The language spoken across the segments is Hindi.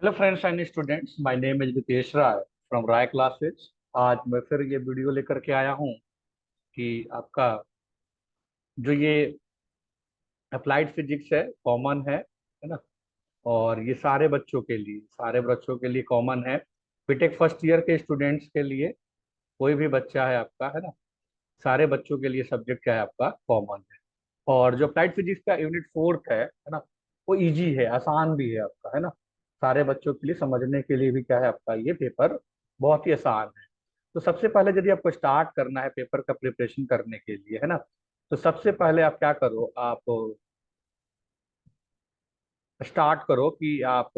Hello friends and students, my name is Ritesh Rai from Rai classes. आज मैं फिर ये वीडियो लेकर के आया हूँ कि आपका जो ये अप्लाइड फिजिक्स है कॉमन है ना। और ये सारे बच्चों के लिए कॉमन है। बीटेक फर्स्ट ईयर के स्टूडेंट्स के लिए कोई भी बच्चा है आपका, है ना, सारे बच्चों के लिए सब्जेक्ट क्या है आपका कॉमन है। और जो अप्लाइड फिजिक्स का यूनिट फोर्थ है ना, वो इजी है, आसान भी है आपका, है ना। सारे बच्चों के लिए समझने के लिए भी क्या है आपका ये पेपर बहुत ही आसान है। तो सबसे पहले यदि आपको स्टार्ट करना है पेपर का प्रिपरेशन करने के लिए, है ना, तो सबसे पहले आप क्या करो, आप स्टार्ट करो कि आप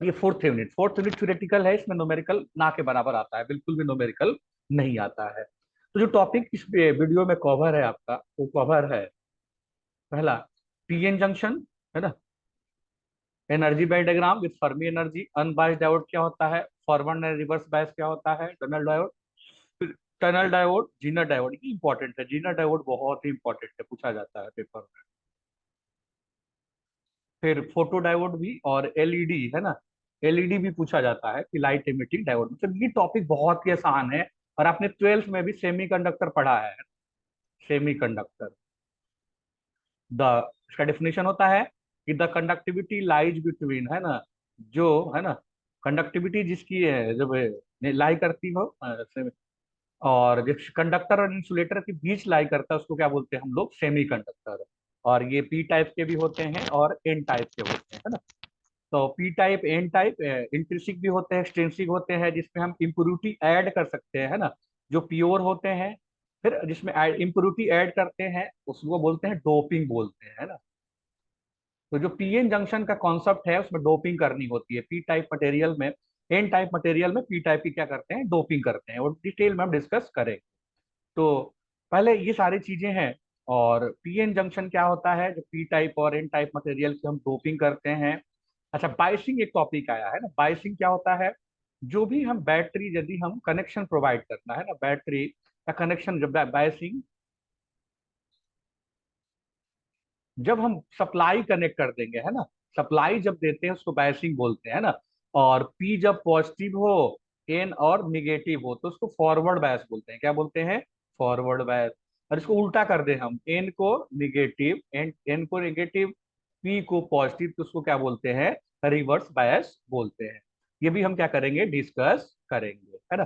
ये फोर्थ यूनिट थ्योरेटिकल है, इसमें न्यूमेरिकल ना के बराबर आता है, बिल्कुल भी न्यूमेरिकल नहीं आता है। तो जो टॉपिक इस वीडियो में कवर है आपका, वो कवर है पहला पीएन जंक्शन, है ना, energy band diagram with Fermi energy, unbiased diode क्या होता है, फॉरवर्ड एंड रिवर्स बायस क्या होता है, टनल डायोड, फिर टनल डायोड, जीनर डायोड, ये इंपॉर्टेंट है, जीनर डायोड बहुत ही इंपॉर्टेंट है, पूछा जाता है पेपर में। फिर फोटो डायोड भी और एलईडी, है ना, एलईडी भी पूछा जाता है कि लाइट इमिटिंग डायोड, मतलब ये टॉपिक बहुत ही आसान है। और आपने ट्वेल्थ में भी सेमीकंडक्टर पढ़ा है, सेमीकंडक्टर द इसका डेफिनेशन होता है कि द कंडक्टिविटी लाइज बिटवीन, है ना, जो, है ना, कंडक्टिविटी जिसकी है जब लाई करती हो और जिस कंडक्टर और इंसुलेटर के बीच लाई करता है उसको क्या बोलते हैं हम लोग, सेमी कंडक्टर। और ये पी टाइप के भी होते हैं और एन टाइप के होते हैं, है ना। तो P type, N type intrinsic भी होते हैं, एक्सट्रिंसिक होते हैं, जिसमें हम इम्प्योरिटी ऐड कर सकते हैं, है ना, जो प्योर होते हैं। फिर जिसमें इम्प्योरिटी ऐड करते हैं उसको बोलते हैं डोपिंग बोलते हैं, है ना। तो जो पीएन जंक्शन का कॉन्सेप्ट है उसमें डोपिंग करनी होती है पी टाइप मटेरियल में। एन टाइप मटेरियल में पी टाइप की क्या करते हैं, डोपिंग करते हैं, और डिटेल में हम डिस्कस करेंगे। तो पहले ये सारी चीजें हैं। और पीएन जंक्शन क्या होता है, जो पी टाइप और एन टाइप मटेरियल की हम डोपिंग करते हैं। अच्छा, बाइसिंग एक टॉपिक आया है ना, बाइसिंग क्या होता है, जो भी हम बैटरी यदि हम कनेक्शन प्रोवाइड करना है ना, बैटरी का कनेक्शन, जब बाइसिंग, जब हम सप्लाई कनेक्ट कर देंगे, है ना, सप्लाई जब देते हैं उसको बायसिंग बोलते हैं ना। और पी जब पॉजिटिव हो, एन और निगेटिव हो, तो उसको फॉरवर्ड बायस बोलते हैं, क्या बोलते हैं, फॉरवर्ड बायस। और इसको उल्टा कर दे हम, एन को निगेटिव, एन को निगेटिव, पी को पॉजिटिव, तो उसको क्या बोलते हैं, रिवर्स बायस बोलते हैं। ये भी हम क्या करेंगे, डिस्कस करेंगे, है ना।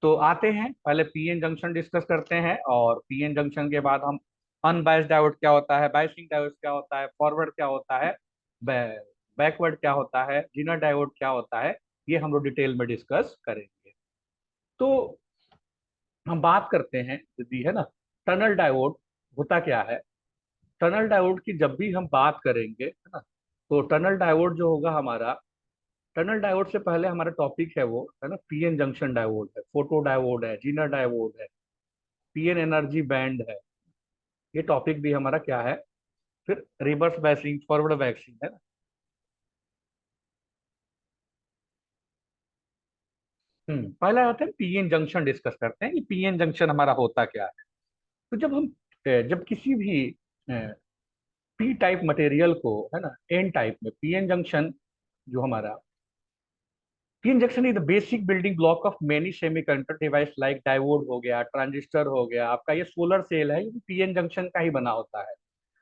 तो आते हैं, पहले पीएन जंक्शन डिस्कस करते हैं, और पीएन जंक्शन के बाद हम अनबायस्ड डायोड क्या होता है, बायसिंग डायोड क्या होता है, फॉरवर्ड क्या होता है, बैकवर्ड क्या होता है, जीनर डायोड क्या होता है, ये हम लोग डिटेल में डिस्कस करेंगे। तो हम बात करते हैं यदि, है ना, टनल डायोड होता क्या है। टनल डायोड की जब भी हम बात करेंगे, है ना, तो टनल डायोड जो होगा हमारा, टनल डायोड से पहले हमारा टॉपिक है वो, है ना, पीएन जंक्शन डायोड है, फोटो डायोड है, जीनर डायोड है, पीएन एनर्जी बैंड है, ये टॉपिक भी हमारा क्या है। फिर रिवर्स बायसिंग, फॉरवर्ड बायसिंग, है ना। पहले आते हैं पीएन जंक्शन डिस्कस करते हैं कि पीएन जंक्शन हमारा होता क्या है। तो जब हम जब किसी भी पी टाइप मटेरियल को, है ना, एन टाइप में पीएन जंक्शन, जो हमारा PN junction is the basic building block of many semiconductor device like diode हो गया, ट्रांजिस्टर हो गया, आपका ये सोलर सेल है, ये भी पीएन जंक्शन का ही बना होता है।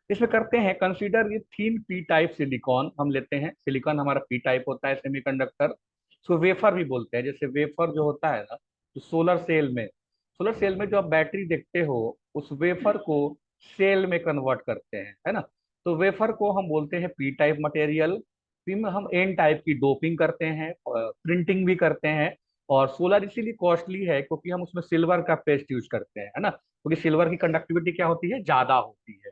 इसमें करते हैं कंसीडर ये थीन पी टाइप सिलिकॉन हम लेते हैं, सिलिकॉन हमारा पी टाइप होता है सेमीकंडक्टर। सो वेफर भी बोलते हैं, जैसे वेफर जो होता है ना, तो सोलर सेल में जो आप बैटरी देखते हो, उस वेफर को सेल में कन्वर्ट करते हैं, है ना। तो वेफर को हम बोलते हैं पी टाइप मटेरियल, पी में हम एन टाइप की डोपिंग करते हैं, प्रिंटिंग भी करते हैं। और सोलर इसीलिए कॉस्टली है क्योंकि हम उसमें सिल्वर का पेस्ट यूज करते हैं, है ना, क्योंकि सिल्वर की कंडक्टिविटी क्या होती है, ज्यादा होती है।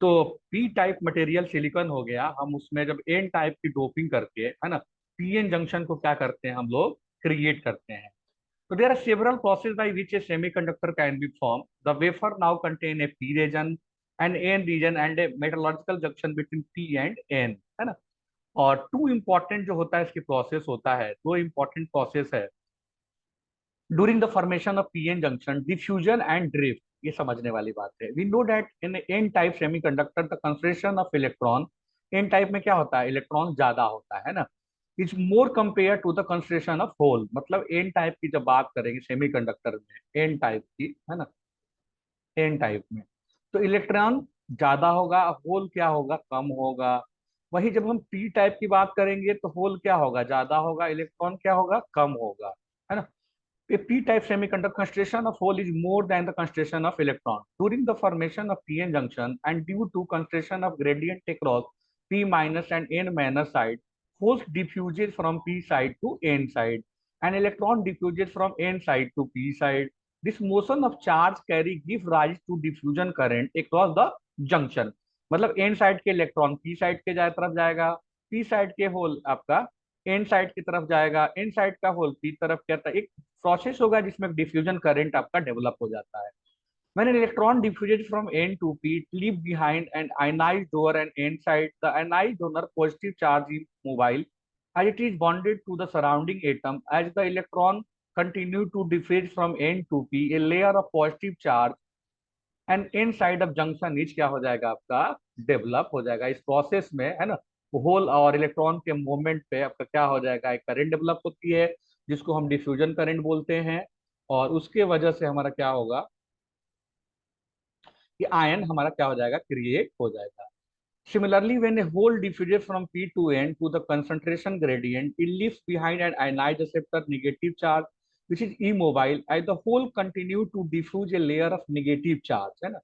तो पी टाइप मटेरियल सिलिकॉन हो गया, हम उसमें जब एन टाइप की डोपिंग करके, है ना, पीएन जंक्शन को क्या करते हैं हम लोग, क्रिएट करते हैं। तो there are several process by which a semiconductor can be form, the wafer now contain a P region and N region and a metallurgical junction between P and N, है ना। और टू इंपॉर्टेंट जो होता है इसकी प्रोसेस होता है, दो इंपॉर्टेंट प्रोसेस है during the formation of PN junction, diffusion and drift. ये समझने वाली बात है। We know that in N type semiconductor the concentration of electron N type में क्या होता है, इलेक्ट्रॉन ज्यादा होता है ना, is more compare to the concentration of hole. मतलब एन टाइप की जब बात करेंगे सेमीकंडक्टर में, एन टाइप की है ना, एन टाइप में तो इलेक्ट्रॉन ज्यादा होगा, होल क्या होगा, कम होगा। वही जब हम पी टाइप की बात करेंगे तो होल क्या होगा, ज्यादा होगा, इलेक्ट्रॉन क्या होगा, कम होगा, है ना। A p-type semiconductor concentration of hole is more than the concentration of electron. During the formation of p-n junction and due to concentration of gradient across p minus and n minus side, holes diffuses from p side to n side, and electron diffuses from n side to p side. This motion of charge carry give rise to diffusion current across the junction. मतलब n साइड के इलेक्ट्रॉन p साइड के तरफ जाएगा, p साइड के होल आपका एन साइड की तरफ जाएगा, एन साइड का होल पी तरफ कहता है, एक प्रोसेस होगा जिसमें डिफ्यूजन करंट आपका डेवलप हो जाता है। When an electron diffuses from N to P, it leaves behind an ionized donor and N side. The ionized donor positive charge is mobile as it is bonded to the surrounding atom. As the electron continue to diffuse from N to P, a layer of positive charge and in side of junction etch क्या हो जाएगा आपका, डेवलप हो जाएगा। इस प्रोसेस में है ना, होल और इलेक्ट्रॉन के मूवमेंट पे आपका क्या हो जाएगा, एक करंट डेवलप होती है जिसको हम डिफ्यूजन करंट बोलते हैं, और उसके वजह से हमारा क्या होगा कि आयन हमारा क्या हो जाएगा, क्रिएट हो जाएगा। Similarly, when a hole diffuses from P to N to the concentration gradient, it leaves behind an ionized acceptor negative charge, which is immobile, as the hole continue to diffuse a layer of negative charge, है ना,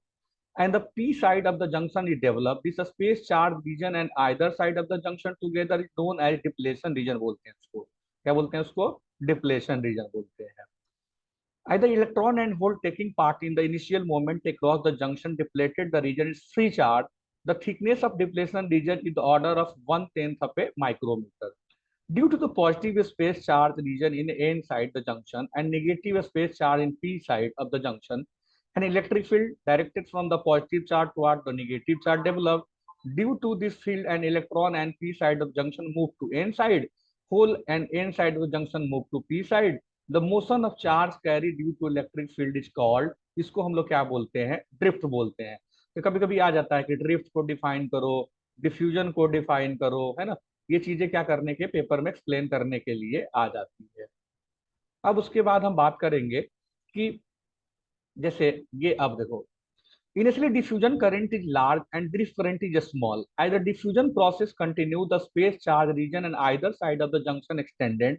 and the p side of the junction is developed. This space charge region and either side of the junction together is known as depletion region बोलते हैं उसको, क्या बोलते हैं उसको, depletion region बोलते हैं। Either electron and hole taking part in the initial movement across the junction depleted the region is free charge. The thickness of depletion region is the order of 1/10 of a micrometer. Due to the positive space charge region in N side the junction and negative space charge in P side of the junction, an electric field directed from the positive charge toward the negative charge developed. Due to this field, an electron and P side of junction move to N side, hole and N side of the junction move to P side. The motion of charge carried due to electric field is called, इसको हम लोग क्या बोलते हैं, ड्रिफ्ट बोलते हैं। तो कभी कभी आ जाता है कि ड्रिफ्ट को डिफाइन करो, डिफ्यूजन को डिफाइन करो, है ना, ये चीजें क्या करने के पेपर में एक्सप्लेन करने के लिए आ जाती है। अब उसके बाद हम बात करेंगे कि जैसे ये, अब देखो, initially diffusion current is large and drift current is small. As the diffusion process continue, the space charge region on either side of the junction extended,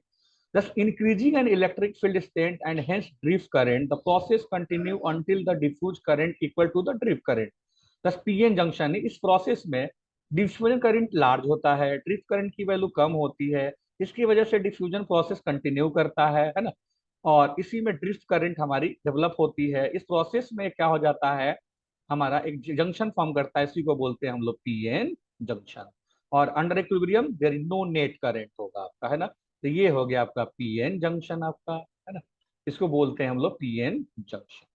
thus increasing an electric field strength and hence drift current. The process continue until the diffuse current equal to the drift current. Thus PN junction इस प्रोसेस में डिफ्यूजन करंट लार्ज होता है, ड्रिफ्ट करंट की वैल्यू कम होती है, इसकी वजह से डिफ्यूजन प्रोसेस कंटिन्यू करता है ना, और इसी में ड्रिफ्ट करंट हमारी डेवलप होती है। इस प्रोसेस में क्या हो जाता है, हमारा एक जंक्शन फॉर्म करता है, इसी को बोलते हैं हम लोग पीएन जंक्शन, और under equilibrium there is no net current होगा आपका, है ना। तो ये हो गया आपका पीएन जंक्शन आपका, है ना, इसको बोलते हैं हम लोग पीएन जंक्शन।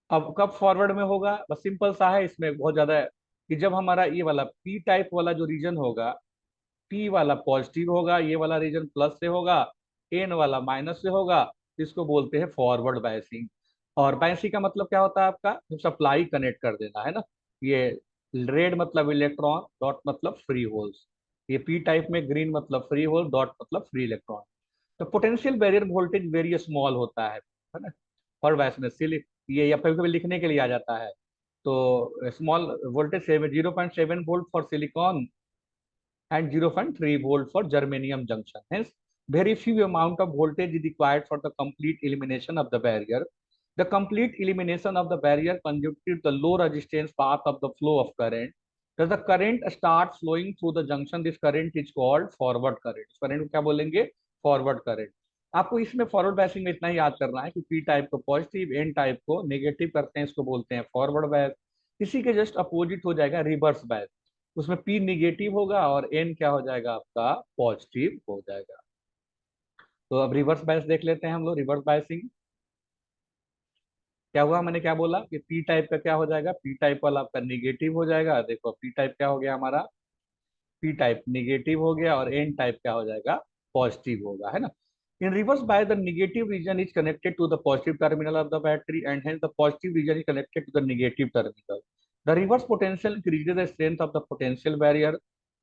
अब कब फॉरवर्ड में होगा, बस सिंपल सा है, इसमें बहुत ज्यादा है कि जब हमारा ये वाला पी टाइप वाला जो रीजन होगा, पी वाला पॉजिटिव होगा, ये वाला रीजन प्लस से होगा, एन वाला माइनस से होगा, इसको बोलते हैं फॉरवर्ड बायसिंग। और बायसिंग का मतलब क्या होता है आपका, जब सप्लाई कनेक्ट कर देना है ना, ये रेड मतलब इलेक्ट्रॉन, डॉट मतलब फ्री होल्स, ये पी टाइप में ग्रीन मतलब फ्री होल, डॉट मतलब फ्री इलेक्ट्रॉन। तो potential barrier voltage very small होता है ना, फॉरवर्ड बायस में ये या कभी कभी लिखने के लिए आ जाता है, तो स्मॉल वोल्टेज से 0.7 volt for silicon and 0.3 volt for germanium junction. Hence, very few amount of voltage is required for the complete elimination of the barrier. The complete elimination of the barrier constitutes the low resistance path of the flow of current. As the current starts flowing through the junction, this current is called forward current. इस current को क्या बोलेंगे, फॉरवर्ड करंट। आपको इसमें फॉरवर्ड बायसिंग में इतना ही याद करना है कि पी टाइप को पॉजिटिव, एन टाइप को नेगेटिव करते हैं, इसको बोलते हैं फॉरवर्ड बायस। इसी के जस्ट अपोजिट हो जाएगा रिवर्स बायस, उसमें पी निगेटिव होगा और एन क्या हो जाएगा आपका, पॉजिटिव हो जाएगा। तो अब रिवर्स बायस देख लेते हैं हम लोग, रिवर्स बायसिंग क्या हुआ, मैंने क्या बोला कि पी टाइप का क्या हो जाएगा, पी टाइप वाला आपका निगेटिव हो जाएगा। देखो पी टाइप क्या हो गया हमारा, पी टाइप निगेटिव हो गया, और एन टाइप क्या हो जाएगा, पॉजिटिव होगा, है ना। In reverse bias the negative region is connected to the positive terminal of the battery and hence the positive region is connected to the negative terminal. The reverse potential increases the strength of the potential barrier.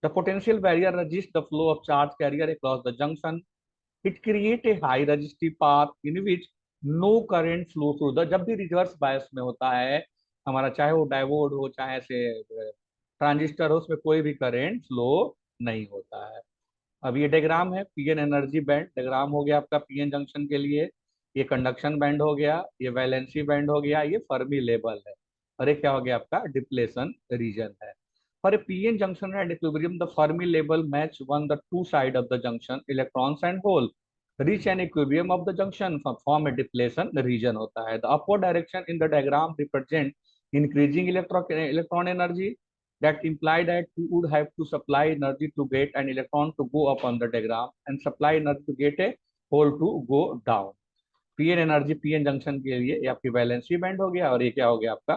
The potential barrier resists the flow of charge carrier across the junction. It create a high resistive path in which no current flow through the, जब भी रिवर्स बायस में होता है हमारा, चाहे वो डायोड हो चाहे से ट्रांजिस्टर हो, उसमें कोई भी करंट फ्लो नहीं होता है। अब ये डायग्राम है, पीएन एनर्जी बैंड डायग्राम हो गया आपका पीएन जंक्शन के लिए। ये कंडक्शन बैंड हो गया, ये वैलेंसी बैंड हो गया, ये फर्मी लेवल है, और ये क्या हो गया आपका डिप्लेशन रीजन है। For a PN junction at equilibrium, the Fermi level match one the two side of the junction, electrons and hole reach an equilibrium of the junction form a depletion region होता है। The upward direction in the diagram represent increasing electron energy, that imply that you would have to supply energy to get an electron to go up on the diagram and supply energy to get a hole to go down। PN energy PN junction के लिए ये आपकी वैलेंसी बैंड हो गया, और ये क्या हो गया आपका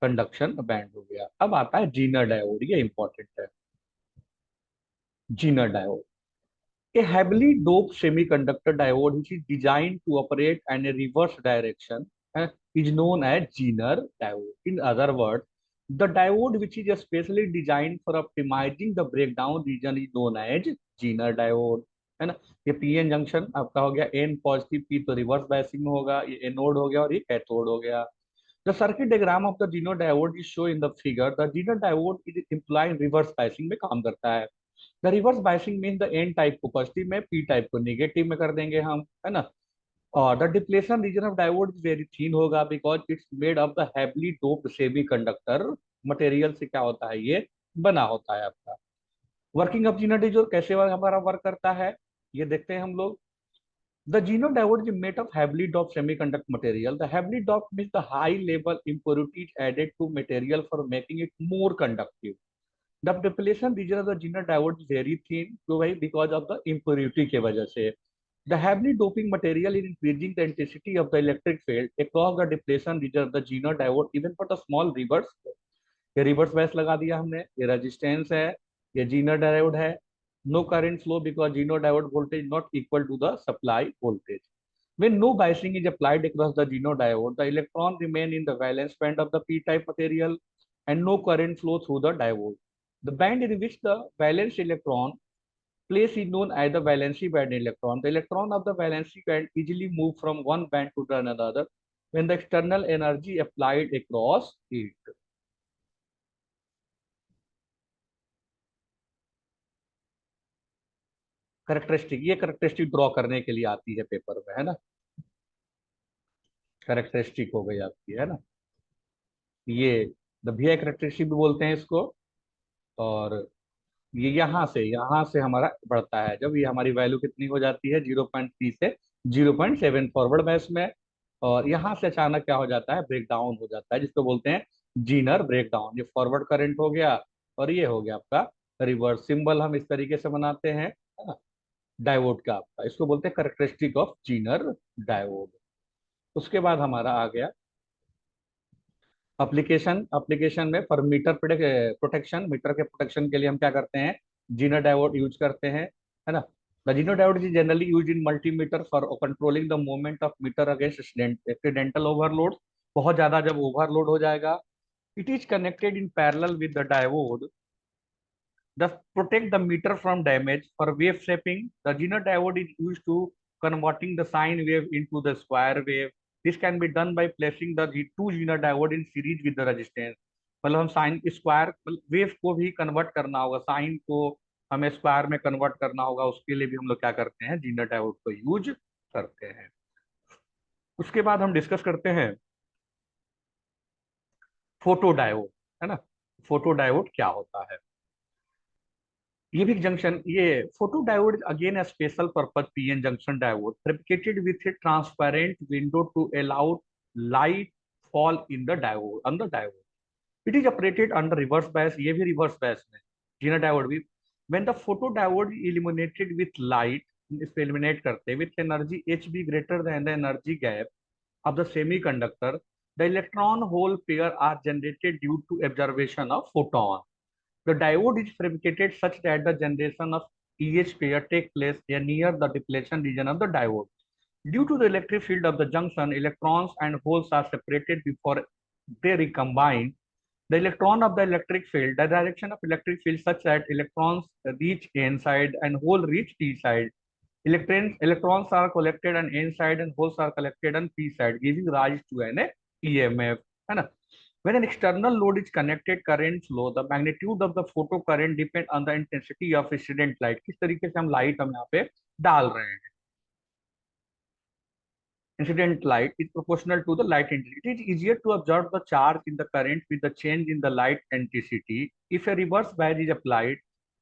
कंडक्शन बैंड हो गया। अब आता है जीनर डायोड, ये इंपॉर्टेंट है। Zener diode, a heavily doped semiconductor diode which is designed to operate in a reverse direction is known as Zener diode. In other words, the diode which is especially designed for optimizing the breakdown region is known as Zener diode, है ना। ये पीएन जंक्शन आपका हो गया एन पॉजिटिव, पी तो रिवर्स बायसिंग में होगा, ये एनोड हो गया और ये कैथोड हो गया। The circuit diagram of the Zener diode is shown in the figure. The Zener diode is implying reverse biasing में काम करता है। The reverse biasing mean the n type को पॉजिटिव में, पी टाइप को नेगेटिव में कर देंगे हम, है ना। और the depletion region of diode is very thin होगा because it's made of the heavily doped semiconductor material से क्या होता है ये बना होता है आपका। वर्किंग ऑफ जीनो डायोड कैसे हमारा वर्क करता है ये देखते हैं हम लोग। The Zener diode is made of heavily doped semiconductor material. The heavily doped means the high level impurities added to material for making it more conductive. The depletion region of the Zener diode is very thin, तो भाई because of the impurity के वजह से। The heavily doping material is increasing the intensity of the electric field across the depletion region of the Zener diode even for the small reverse। ये रिवर्स बायस लगा दिया हमने, ये रेजिस्टेंस है, ये जीनर डायोड है। No current flow because Zener diode voltage not equal to the supply voltage. When no biasing is applied across the Zener diode, the electron remain in the valence band of the p-type material and no current flow through the diode. The band in which the valence electron place is known as the valency band electron. The electron of the valency band easily move from one band to the another when the external energy applied across it. Characteristic, ये करेक्टरिस्टिक ड्रॉ करने के लिए आती है पेपर में, है ना। करेक्टरिस्टिक हो गई आपकी, है ना। ये द वी आई करेक्टरिस्टिक भी बोलते हैं इसको। और ये यहाँ से हमारा बढ़ता है जब ये हमारी वैल्यू कितनी हो जाती है 0.3 से 0.7 फॉरवर्ड बैच में। और यहाँ से अचानक क्या हो जाता है ब्रेक डाउन हो जाता है, जिसको बोलते हैं जीनर ब्रेक डाउन। ये फॉरवर्ड करंट हो गया और ये हो गया आपका रिवर्स। सिंबल हम इस तरीके से बनाते हैं डायोड का आपका, इसको बोलते हैं करेक्टरिस्टिक ऑफ जीनर डायोड। उसके बाद हमारा आ गया एप्लीकेशन। एप्लीकेशन में फॉर मीटर प्रोटेक्शन, मीटर के प्रोटेक्शन के लिए हम क्या करते हैं जीनर डायोड यूज करते हैं, है ना। The Zener diode is generally use in multimeter for controlling the movement of meter against accidental overload. बहुत ज्यादा जब ओवरलोड हो जाएगा, it is connected in parallel with the diode thus protect the meter from damage। For wave shaping, the Zener diode is used to converting the sine wave into the square wave। This can be done by placing the two Zener diode in series with the resistance। मतलब हम साइन स्क्वायर वेव को भी कन्वर्ट करना होगा, साइन को हमें स्क्वायर में कन्वर्ट करना होगा, उसके लिए भी हम लोग क्या करते हैं जीनर डायोड को यूज करते हैं। उसके बाद हम डिस्कस करते हैं फोटो डायोड, है ना। फोटो डायोड क्या होता है, ये भी जंक्शन, ये photo diode again a special purpose PN junction diode fabricated with a transparent window to allow light fall in the diode on the diode। It is operated under reverse bias, ये भी reverse bias में जीना डायोड भी। when the photodiode is illuminated with light, इसको eliminate करते with energy HB greater than the energy gap of the semiconductor, the electron hole pair are generated due to observation of photon। The diode is fabricated such that the generation of EH pair take place near the depletion region of the diode। Due to the electric field of the junction, electrons and holes are separated before they recombine The electron of the electric field, the direction of electric field such that electrons reach n side and hole reach p side. Electrons are collected on n side and holes are collected on p side, giving rise to an EMF. है ना? When an external load is connected, current flow, the magnitude of the photocurrent depend on the intensity of incident light. किस तरीके से हम लाइट हम यहाँ पे डाल रहे हैं? Incident light is proportional to the light intensity. It is easier to observe the charge in the current with the change in the light intensity. If a reverse bias is applied,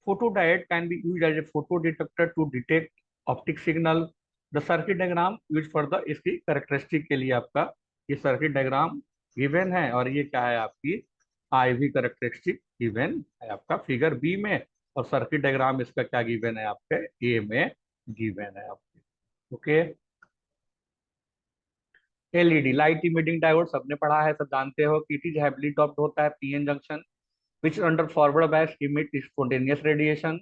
photodiode can be used as a photodetector to detect optic signal. The circuit diagram used for the इसकी characteristic के लिए आपका ये circuit diagram given है और ये क्या है आपकी IV characteristic given है आपका फिगर बी में और सर्किट डायग्राम इसका क्या गिवन है आपके ए में गिवन है आपके okay. LED light emitting diode सबने पढ़ा है, सब जानते हो कि इट इज हैवीली डोप्ड होता है PN junction which under forward bias emit spontaneous radiation.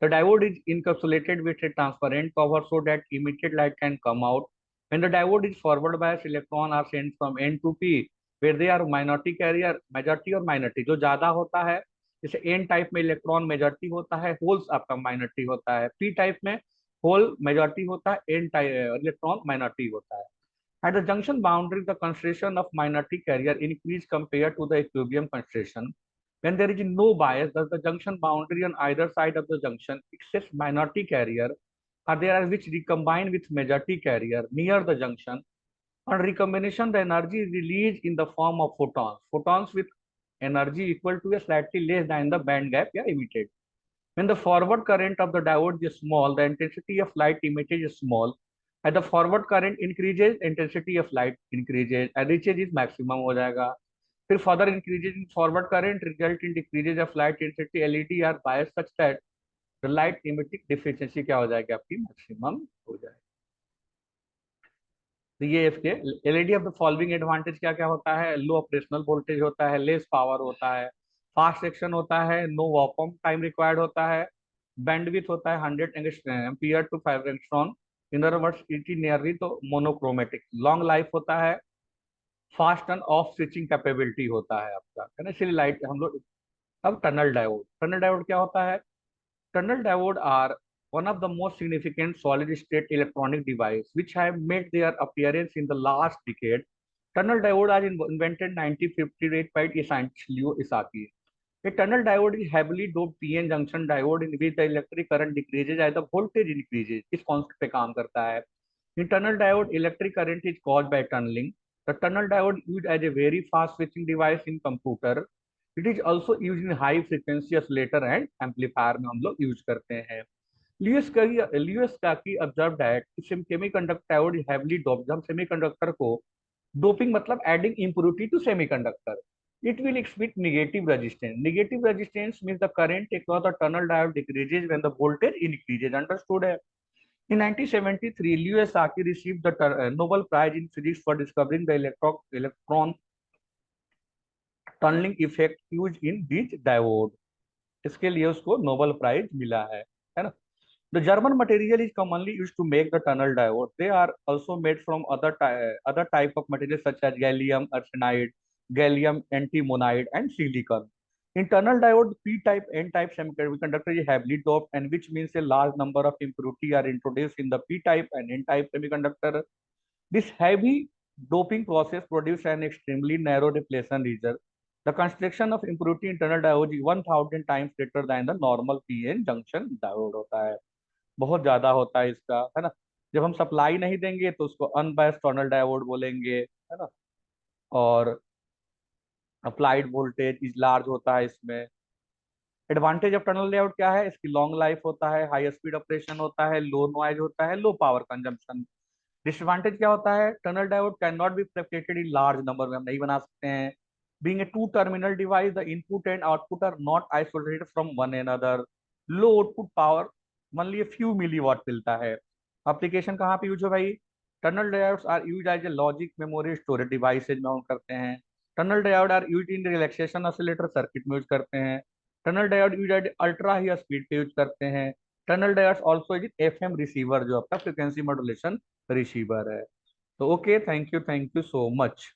The diode is encapsulated with a transparent cover so that emitted light can come out. When the diode is forward bias, electrons are sent from N to P, where they are minority carrier, majority और minority जो ज्यादा होता है, जैसे N टाइप में इलेक्ट्रॉन मेजॉरिटी होता है, होल्स आपका माइनॉरिटी होता है, P टाइप में होल मेजॉरिटी होता है, N टाइप इलेक्ट्रॉन माइनॉरिटी होता है। At the junction boundary, the concentration of minority carrier increase compared to the equilibrium concentration. When there is no bias, thus the junction boundary on either side of the junction excess minority carrier are there which recombine with majority carrier near the junction. On recombination, the energy is released in the form of photons. Photons with energy equal to a slightly less than the band gap emitted. When the forward current of the diode is small, the intensity of light emitted is small. As the forward current increases, intensity of light increases and reaches its maximum हो जाएगा. फिर further increases in forward current result in decreases of light intensity. LED are biased such that the light emitting deficiency क्या हो जाएगी आपकी maximum हो जाएगी. तो ये इसके LED of the following advantage क्या क्या होता है? लो ऑपरेशनल वोल्टेज होता है, लेस पावर होता है, फास्ट एक्शन होता है, नो वॉकअप टाइम रिक्वायर्ड होता है, बैंडविड्थ होता है 100 ampere to 5 angstrom, in other words it is nearly तो मोनोक्रोमेटिक, लॉन्ग लाइफ होता है, fast and off switching capability होता है आपका, है ना? इसलिए लाइट हम लोग अब टनल डायोड क्या होता है? Tunnel diode are one of the most significant solid-state electronic devices which have made their appearance in the last decade. Tunnel diode are invented in 1958 by scientist Leo Isaki. A tunnel diode is heavily doped PN junction diode in which the electric current decreases as the voltage increases. इस कॉन्सेप्ट पे काम करता है. In tunnel diode, electric current is caused by tunneling. The tunnel diode used as a very fast switching device in computer. It is also used in high frequency oscillator and amplifier में हम लोग यूज करते हैं. Lewis Kaki observed that semiconductor diode is heavily doped. जब सेमीकंडक्टर को डोपिंग मतलब adding impurity to semiconductor, it will exhibit negative resistance. Negative resistance means the current across the tunnel diode decreases when the voltage increases. Understood है? In 1973, Lewis Saki received the Nobel Prize in Physics for discovering the electron tunneling effect use in this diode. इसके लिए उसको नोबेल प्राइज मिला है ना? The German material is commonly used to make the tunnel diode. They are also made from other type of material such as gallium arsenide, gallium antimonide and silicon. In tunnel diode, P-type, N-type semiconductor is heavily doped, and which means a large number of impurity are introduced in the P-type and N-type semiconductor. This heavy doping process produces an extremely narrow depletion region. The concentration of impurity in tunnel diode is 1000 times greater than the normal PN junction diode होता है. बहुत ज्यादा होता है इसका, है ना? जब हम सप्लाई नहीं देंगे तो उसको अनबायस्ड टनल डायोड बोलेंगे, है ना? और अप्लाइड वोल्टेज इज लार्ज होता है इसमें. एडवांटेज ऑफ टनल डायोड क्या है? इसकी लॉन्ग लाइफ होता है, हाई स्पीड ऑपरेशन होता है, लो नॉइज होता है, लो पावर कंजम्पशन. डिसएडवांटेज क्या होता है? Tunnel diode can not be fabricated in large number में, हम नहीं बना सकते हैं. Being a two-terminal device, the input and output are not isolated from one another. Low output power, only a few milliwatt मिलता है. एप्लीकेशन कहाँ पे यूज हो भाई? Tunnel diodes are use as a logic memory storage devices में करते हैं. Tunnel diode are use in relaxation oscillator circuit में यूज करते हैं. Tunnel diode use at ultra high speed पे यूज करते हैं. Tunnel diodes also use FM receiver जो आपका फ्रिक्वेंसी मॉड्यूलेशन रिसीवर है. तो okay, thank you so much.